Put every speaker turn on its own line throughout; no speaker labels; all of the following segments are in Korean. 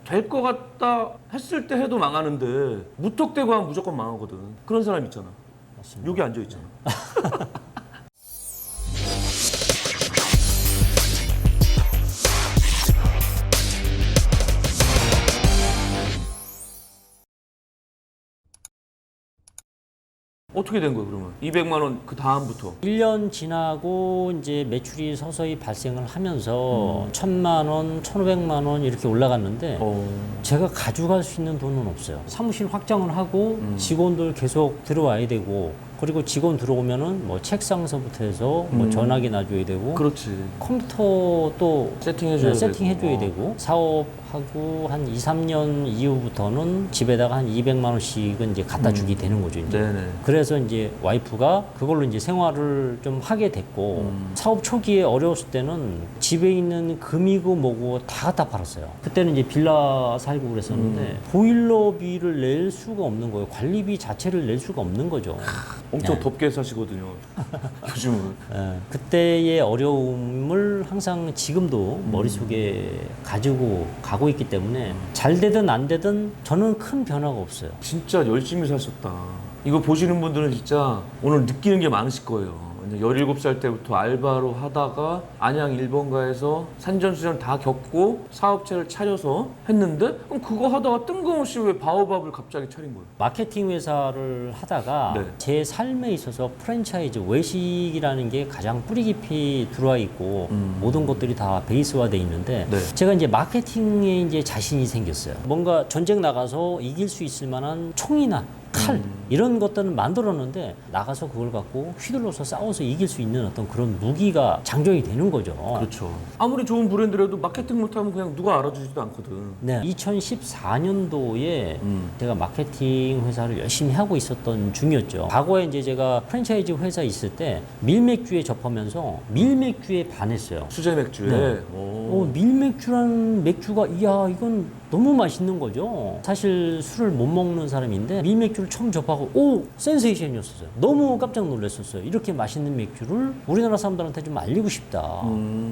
될 것 같다 했을 때 해도 망하는데 무턱대고 하면 무조건 망하거든. 그런 사람 있잖아.
맞습니다.
여기 앉아 있잖아. 어떻게 된 거야 그러면? 200만 원 그 다음부터
1년 지나고 이제 매출이 서서히 발생을 하면서 1,000만 원, 1,500만 원 이렇게 올라갔는데 제가 가져갈 수 있는 돈은 없어요. 사무실 확장을 하고 직원들 계속 들어와야 되고 그리고 직원 들어오면은 뭐 책상서부터 해서 뭐 전화기 놔줘야 되고
그렇지.
컴퓨터 또
세팅해줘야
세팅해줘야 되고 사업하고 한 2, 3년 이후부터는 집에다가 한 200만 원씩은 이제 갖다 주게 되는 거죠. 이제.
네네.
그래서 이제 와이프가 그걸로 이제 생활을 좀 하게 됐고 사업 초기에 어려웠을 때는 집에 있는 금이고 뭐고 다 갖다 팔았어요. 그때는 이제 빌라 살고 그랬었는데 보일러비를 낼 수가 없는 거예요. 관리비 자체를 낼 수가 없는 거죠.
엄청
네.
덥게 사시거든요. 요즘은.
예, 그때의 어려움을 항상 지금도 머릿속에 가지고 가고 있기 때문에 잘 되든 안 되든 저는 큰 변화가 없어요.
진짜 열심히 사셨다. 이거 보시는 분들은 진짜 오늘 느끼는 게 많으실 거예요. 이제 17살 때부터 알바로 하다가 안양 1번가에서 산전수전 다 겪고 사업체를 차려서 했는데 그럼 그거 하다가 뜬금없이 왜 바오밥을 갑자기 차린 거예요?
마케팅 회사를 하다가
네.
제 삶에 있어서 프랜차이즈 외식이라는 게 가장 뿌리 깊이 들어와 있고 모든 것들이 다 베이스화돼 있는데
네.
제가 이제 마케팅에 이제 자신이 생겼어요. 뭔가 전쟁 나가서 이길 수 있을 만한 총이나 칼 이런 것들은 만들었는데 나가서 그걸 갖고 휘둘러서 싸워서 이길 수 있는 어떤 그런 무기가 장전이 되는 거죠.
그렇죠. 아무리 좋은 브랜드라도 마케팅 못하면 그냥 누가 알아주지도 않거든.
네, 2014년도에 제가 마케팅 회사를 열심히 하고 있었던 중이었죠. 과거에 이제 제가 프랜차이즈 회사에 있을 때 밀맥주에 접하면서 밀맥주에 반했어요.
수제 맥주에.
네.
오.
밀맥주라는 맥주가 이야 이건 너무 맛있는 거죠. 사실 술을 못 먹는 사람인데 밀맥주를 처음 접하고 오 센세이션이었어요. 너무 깜짝 놀랐었어요. 이렇게 맛있는 맥주를 우리나라 사람들한테 좀 알리고 싶다.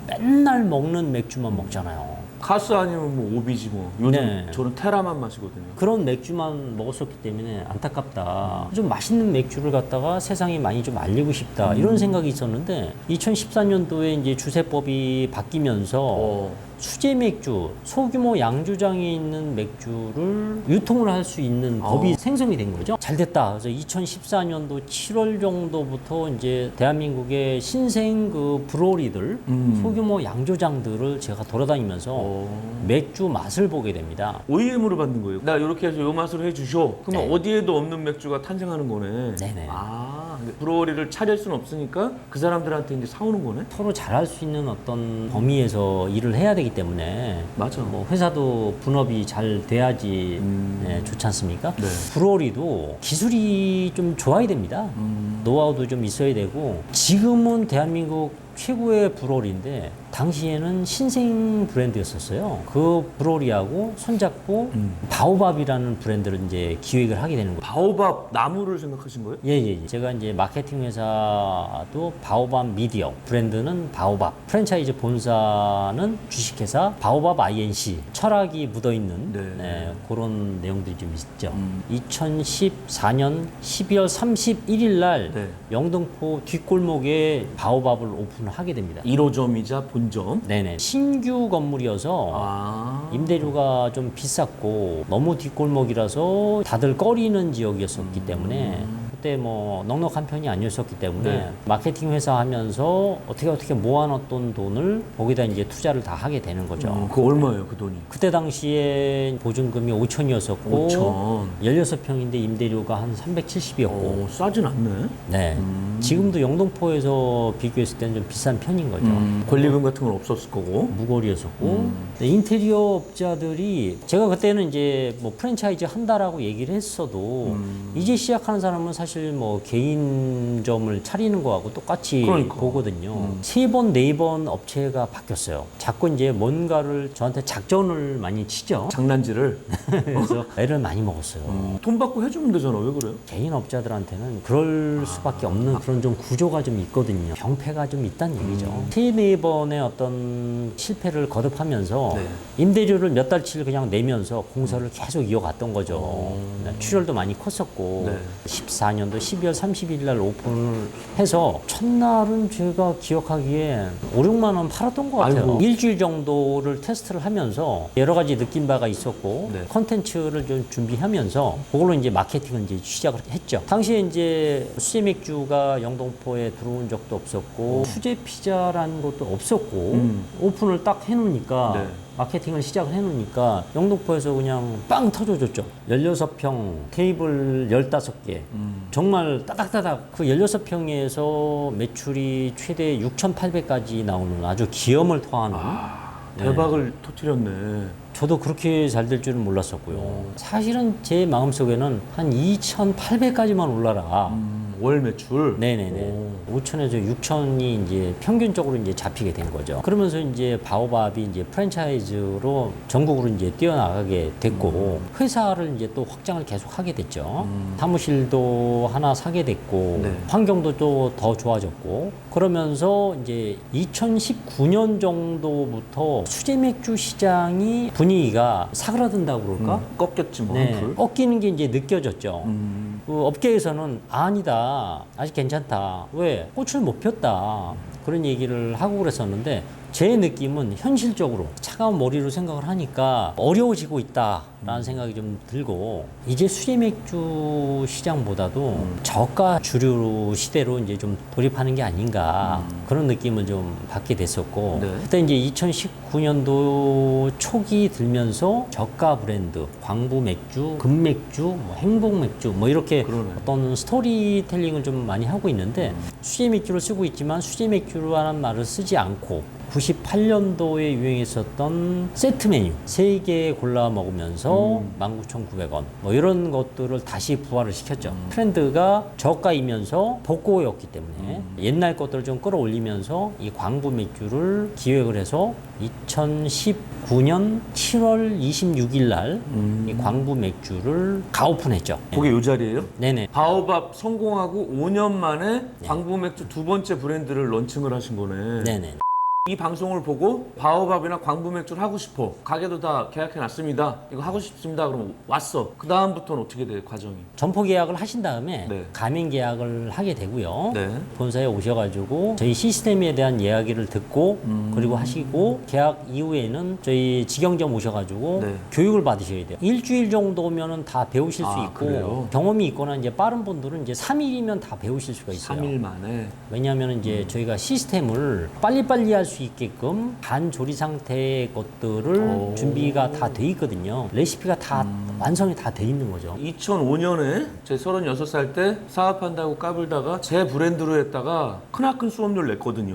맨날 먹는 맥주만 먹잖아요.
카스 아니면 뭐 오비지 뭐. 요즘
네.
저는 테라만 마시거든요.
그런 맥주만 먹었었기 때문에 안타깝다. 좀 맛있는 맥주를 갖다가 세상에 많이 좀 알리고 싶다. 이런 생각이 있었는데 2014년도에 이제 주세법이 바뀌면서 수제 맥주, 소규모 양조장에 있는 맥주를 유통을 할 수 있는 법이 생성이 된 거죠. 잘 됐다. 그래서 2014년도 7월 정도부터 이제 대한민국의 신생 그 브로리들, 소규모 양조장들을 제가 돌아다니면서 맥주 맛을 보게 됩니다.
OEM으로 받는 거예요. 나 이렇게 해서 요 맛으로 해주셔. 그러면
네.
어디에도 없는 맥주가 탄생하는 거네.
네네.
아, 브로리를 차릴 수는 없으니까 그 사람들한테 이제 사오는 거네.
서로 잘할 수 있는 어떤 범위에서 일을 해야 되기 때문에
맞아.
뭐 회사도 분업이 잘 돼야지 네, 좋지 않습니까?
네.
브로리도 기술이 좀 좋아야 됩니다. 노하우도 좀 있어야 되고 지금은 대한민국 최고의 브로리인데 당시에는 신생 브랜드였었어요. 그 브로리하고 손잡고 바오밥이라는 브랜드를 이제 기획을 하게 되는 거예요.
바오밥 나무를 생각하신 거예요?
예. 제가 이제 마케팅 회사도 바오밥 미디어, 브랜드는 바오밥, 프랜차이즈 본사는 주식회사 바오밥 INC, 철학이 묻어있는
네.
그런 내용들이 좀 있죠. 2014년 12월 31일 날
네.
영등포 뒷골목에 바오밥을 오픈을 하게 됩니다.
1호점이자 본점.
네네. 신규 건물이어서
아.
임대료가 좀 비쌌고 너무 뒷골목이라서 다들 꺼리는 지역이었었기 때문에 그때 뭐 넉넉한 편이 아니었었기 때문에
네.
마케팅 회사 하면서 어떻게 모아놨던 돈을 거기다 이제 투자를 다 하게 되는 거죠.
그 얼마예요, 그 돈이?
그때 당시에 보증금이 5천이었었고
5천.
16평인데 임대료가 한 370이었고
싸진 않네.
네. 지금도 영등포에서 비교했을 때는 좀 비싼 편인 거죠.
권리금 같은 건 없었을 거고.
무거리였었고 네, 인테리어 업자들이 제가 그때는 이제 뭐 프랜차이즈 한다라고 얘기를 했어도 이제 시작하는 사람은 사실 사실 뭐 개인점을 차리는 거하고 똑같이
그러니까.
보거든요. 3번, 4번 업체가 바뀌었어요. 자꾸 이제 뭔가를 저한테 작전을 많이 치죠.
장난질을
그래서 애를 많이 먹었어요.
돈 받고 해주면 되잖아. 왜 그래요?
개인 업자들한테는 그럴 수밖에 없는 그런 좀 구조가 좀 있거든요. 병폐가 좀 있다는 얘기죠. 3, 4번의 어떤 실패를 거듭하면서
네.
임대료를 몇 달치를 그냥 내면서 공사를 계속 이어갔던 거죠. 출혈도 많이 컸었고
네.
14년도 12월 30일 날 오픈을 해서 첫날은 제가 기억하기에 5, 6만 원 팔았던 것 같아요.
아이고.
일주일 정도를 테스트를 하면서 여러 가지 느낀 바가 있었고
네.
컨텐츠를 좀 준비하면서 그걸로 이제 마케팅을 이제 시작을 했죠. 당시에 이제 수제 맥주가 영등포에 들어온 적도 없었고 수제 피자라는 것도 없었고 오픈을 딱 해놓으니까
네.
마케팅을 시작을 해놓으니까 영등포에서 그냥 빵 터져줬죠. 16평, 테이블 15개. 정말 따닥따닥 그 16평에서 매출이 최대 6,800까지 나오는 아주 기염을 토하는
대박을 터뜨렸네.
저도 그렇게 잘 될 줄은 몰랐었고요. 사실은 제 마음속에는 한 2,800까지만 올라라.
월 매출.
네네네. 5천에서 6천이 이제 평균적으로 이제 잡히게 된 거죠. 그러면서 이제 바오밥이 이제 프랜차이즈로 전국으로 이제 뛰어나가게 됐고, 회사를 이제 또 확장을 계속 하게 됐죠. 사무실도 하나 사게 됐고,
네.
환경도 또 더 좋아졌고, 그러면서 이제 2019년 정도부터 수제 맥주 시장이 분위기가 사그라든다고 그럴까?
꺾였지 뭐.
네.
한풀.
꺾이는 게 이제 느껴졌죠. 그 업계에서는 아니다. 아직 괜찮다. 왜? 꽃을 못 폈다. 그런 얘기를 하고 그랬었는데 제 느낌은 현실적으로 차가운 머리로 생각을 하니까 어려워지고 있다라는 생각이 좀 들고 이제 수제 맥주 시장보다도 저가 주류 시대로 이제 좀 돌입하는 게 아닌가 그런 느낌을 좀 받게 됐었고
네.
그때 이제 2019년도 초기 들면서 저가 브랜드, 광부 맥주, 금 맥주, 뭐 행복 맥주 뭐 이렇게
그러네.
어떤 스토리텔링을 좀 많이 하고 있는데 수제 맥주를 쓰고 있지만 수제 맥주라는 말을 쓰지 않고 98년도에 유행했었던 세트 메뉴 3개 골라 먹으면서 19,900원 뭐 이런 것들을 다시 부활을 시켰죠. 트렌드가 저가이면서 복고였기 때문에 옛날 것들을 좀 끌어올리면서 이 광부 맥주를 기획을 해서 2019년 7월 26일 날 이 광부 맥주를 가오픈했죠.
그게 요 자리예요?
네네.
바오밥 성공하고 5년 만에 광부 맥주 두 번째 브랜드를 런칭을 하신 거네.
네네.
이 방송을 보고 바오밥이나 광부 맥주를 하고 싶어. 가게도 다 계약해 놨습니다. 이거 하고 싶습니다. 그러면 왔어. 그 다음부터는 어떻게 돼요? 과정이?
점포 계약을 하신 다음에
네.
가맹 계약을 하게 되고요.
네.
본사에 오셔가지고 저희 시스템에 대한 이야기를 듣고 그리고 하시고 계약 이후에는 저희 직영점 오셔가지고
네.
교육을 받으셔야 돼요. 일주일 정도면은 다 배우실 수
아,
있고
그래요?
경험이 있거나 이제 빠른 분들은 이제 3일이면 다 배우실 수가 있어요.
3일 만에.
왜냐하면 이제 저희가 시스템을 빨리빨리 할 수 있게끔 반조리 상태의 것들을
오.
준비가 다 돼 있거든요. 레시피가 다 완성이 다 돼 있는 거죠.
2005년에 제 36살 때 사업한다고 까불다가 제 브랜드로 했다가 크나큰 수업료를 냈거든요.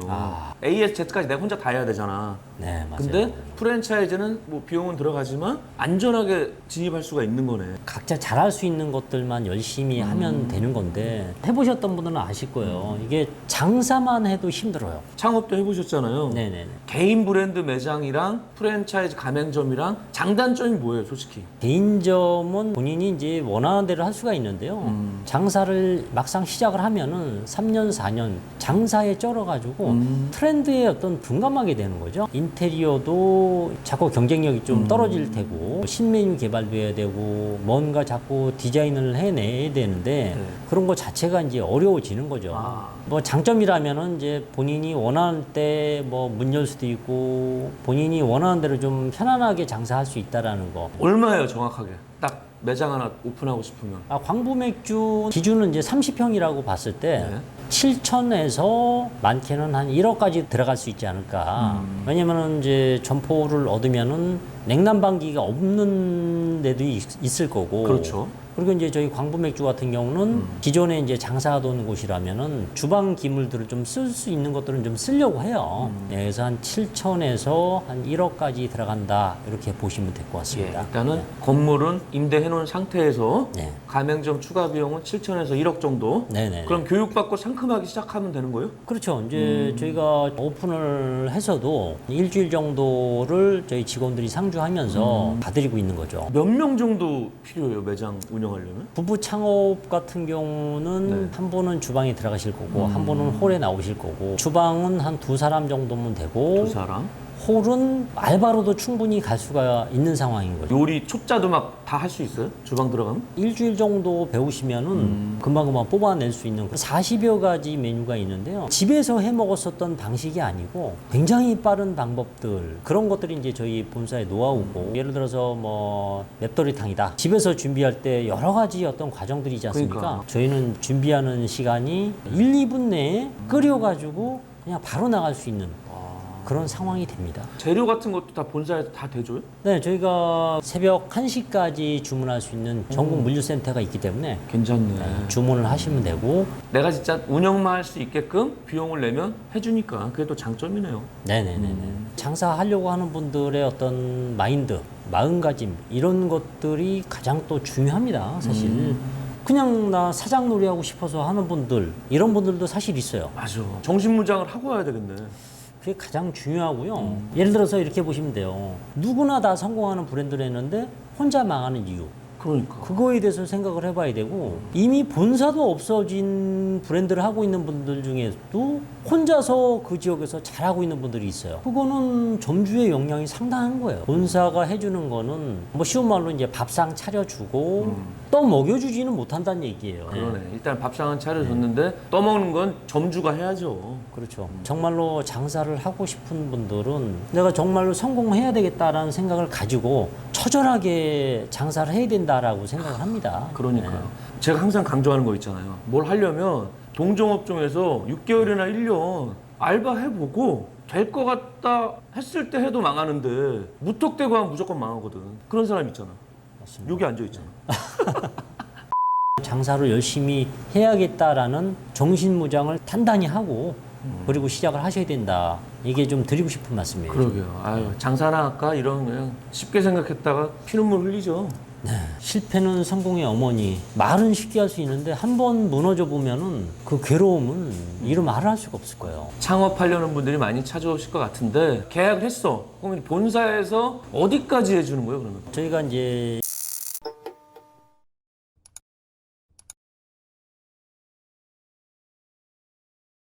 A에서 Z까지 내가 혼자 다 해야 되잖아.
네, 맞아요.
근데 프랜차이즈는 뭐 비용은 들어가지만 안전하게 진입할 수가 있는 거네.
각자 잘할 수 있는 것들만 열심히 하면 되는 건데 해보셨던 분들은 아실 거예요. 이게 장사만 해도 힘들어요.
창업도 해보셨잖아요.
네네네.
개인 브랜드 매장이랑 프랜차이즈 가맹점이랑 장단점이 뭐예요, 솔직히?
개인점은 본인이 이제 원하는 대로 할 수가 있는데요. 장사를 막상 시작을 하면은 3년, 4년 장사에 쩔어가지고 트렌드에 어떤 둔감하게 되는 거죠. 인테리어도 자꾸 경쟁력이 좀 떨어질 테고 신메뉴 개발도 해야 되고 뭔가 자꾸 디자인을 해내야 되는데
네.
그런 거 자체가 이제 어려워지는 거죠.
아.
뭐 장점이라면은 이제 본인이 원하는 때 뭐 문 열 수도 있고 본인이 원하는 대로 좀 편안하게 장사할 수 있다라는 거.
얼마예요, 정확하게? 딱 매장 하나 오픈하고 싶으면.
광부 맥주 기준은 이제 30평이라고 봤을 때
네.
7천에서 많게는 한 1억까지 들어갈 수 있지 않을까. 왜냐면은 이제 점포를 얻으면은 냉난방기가 없는 데도 있을 거고.
그렇죠.
그리고 이제 저희 광부 맥주 같은 경우는 기존에 이제 장사하던 곳이라면은 주방 기물들을 좀 쓸 수 있는 것들은 좀 쓰려고 해요. 네, 그래서 한 7천에서 한 1억까지 들어간다 이렇게 보시면 될 것 같습니다.
일단은 건물은 임대해 놓은 상태에서
네.
가맹점 추가 비용은 7천에서 1억 정도.
네네.
그럼 교육받고 상큼하게 시작하면 되는 거예요?
그렇죠. 이제 저희가 오픈을 해서도 일주일 정도를 저희 직원들이 상주하면서 봐드리고 있는 거죠.
몇 명 정도 필요해요, 매장 운영하려면?
부부 창업 같은 경우는 한 분은 주방에 들어가실 거고 한 분은 홀에 나오실 거고 주방은 한 두 사람 정도면 되고
두 사람?
홀은 알바로도 충분히 갈 수가 있는 상황인 거죠.
요리 초짜도 막 다 할 수 있어요? 주방 들어가면?
일주일 정도 배우시면은 금방금방 뽑아낼 수 있는 40여 가지 메뉴가 있는데요. 집에서 해 먹었었던 방식이 아니고 굉장히 빠른 방법들 그런 것들이 이제 저희 본사의 노하우고 예를 들어서 뭐 맵도리탕이다. 집에서 준비할 때 여러 가지 어떤 과정들이 있지 않습니까?
그러니까.
저희는 준비하는 시간이 1, 2분 내에 끓여가지고 그냥 바로 나갈 수 있는 그런 상황이 됩니다.
재료 같은 것도 다 본사에서 다 대줘요?
네, 저희가 새벽 1시까지 주문할 수 있는 전국 물류센터가 있기 때문에
괜찮네.
주문을 하시면 되고
내가 진짜 운영만 할 수 있게끔 비용을 내면 해주니까 그게 또 장점이네요.
네네네. 장사하려고 하는 분들의 어떤 마인드, 마음가짐 이런 것들이 가장 또 중요합니다. 사실 그냥 나 사장 놀이 하고 싶어서 하는 분들 이런 분들도 사실 있어요.
맞아. 정신무장을 하고 와야 되겠네.
그게 가장 중요하고요. 예를 들어서 이렇게 보시면 돼요. 누구나 다 성공하는 브랜드를 했는데 혼자 망하는 이유.
그러니까.
그거에 대해서 생각을 해봐야 되고 이미 본사도 없어진 브랜드를 하고 있는 분들 중에도 혼자서 그 지역에서 잘하고 있는 분들이 있어요. 그거는 점주의 역량이 상당한 거예요. 본사가 해주는 거는 뭐 쉬운 말로 이제 밥상 차려주고 또 먹여주지는 못한다는 얘기예요.
그러네. 일단 밥상은 차려줬는데 떠먹는 건 점주가 해야죠.
그렇죠. 정말로 장사를 하고 싶은 분들은 내가 정말로 성공해야 되겠다라는 생각을 가지고 처절하게 장사를 해야 된다라고 생각을 합니다.
그러니까요. 제가 항상 강조하는 거 있잖아요. 뭘 하려면 동종업종에서 6개월이나 1년 알바해보고 될 것 같다 했을 때 해도 망하는데 무턱대고 하면 무조건 망하거든. 그런 사람 있잖아.
맞습니다.
여기 앉아있잖아.
장사를 열심히 해야겠다라는 정신무장을 단단히 하고 그리고 시작을 하셔야 된다. 이게 좀 드리고 싶은 말씀이에요.
그러게요. 아유, 장사나 할까? 이런 그냥 쉽게 생각했다가 피눈물 흘리죠.
실패는 성공의 어머니. 말은 쉽게 할 수 있는데 한 번 무너져 보면은 그 괴로움은 이루 말을 할 수가 없을 거예요.
창업하려는 분들이 많이 찾아오실 것 같은데 계약을 했어. 그러면 본사에서 어디까지 해주는 거예요, 그러면?
저희가 이제